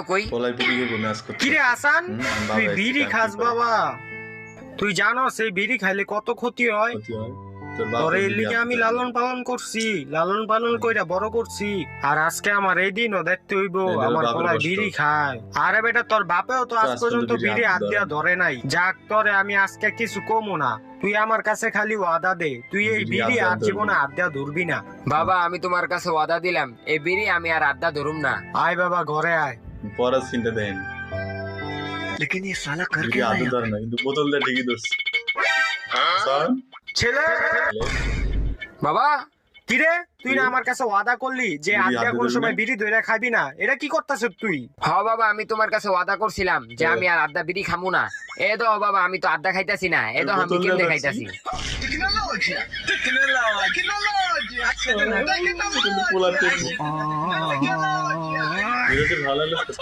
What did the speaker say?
কই পোলাই বিড়ি খেবো ম্যাচ করতে। কিরে আসান, তুই বিড়ি খাস বাবা? তুই জানো সেই বিড়ি খাইলে কত ক্ষতি হয়? ক্ষতি হয়। তোর তোর বাপের এই বিড়ি লিগে আমি আনতে লালন পালন করছি, লালন পালন কইরা বড় করছি, আর আজকে আমার এই দিনও দেখতে হইব এদের আমার বাপের পোলায় কষ্ট। বিড়ি খায়। আরে বেটা, তোর বাপেও তো আজ আজ পর্যন্ত পর্যন্ত বিড়ি বিড়ি হাত দিয়া ধরে নাই। যাক, তোরে আমি আজকে কিছু কমু না, তুই আমার কাছে খালি ওয়াদা দে, তুই এই বিড়ি বিড়ি হাত আর দিয়া জীবনে ধরবি। হাত দিয়া ধরবি না। বাবা আমি তোমার কাছে ওয়াদা দিলাম এই বিড়ি আমি আর আড্ডা ধরুম না। আয় বাবা, ঘরে আয়। পরার সিনটা দেন। लेकिन ये साला कर বিড়ি क्या रहा আদৌ है? ধরে না, কিন্তু বোতল দিয়ে ঠিকই ধরছে। শোন, ছেলে, বাবা কিরে তুই না আমার কাছে ওয়াদা করলি যে বিড়ি হাত দিয়া হাতে কোন ধরবি সময় না? বিড়ি ধইরা খাবি না, এটা কি করতেছ তুই? হ বাবা আমি তোমার কাছে ওয়াদা করছিলাম যে আমি আর আড্ডা বিড়ি খামু না। এ দাও বাবা, আমি তো আড্ডা খাইতাছি না, এ দাও আমি বোতল দিয়ে কেমনে ধরছি। খাইতাছি। কিন্তু পোলার টেকনিক। ভিডিওটি ভালো লাগলে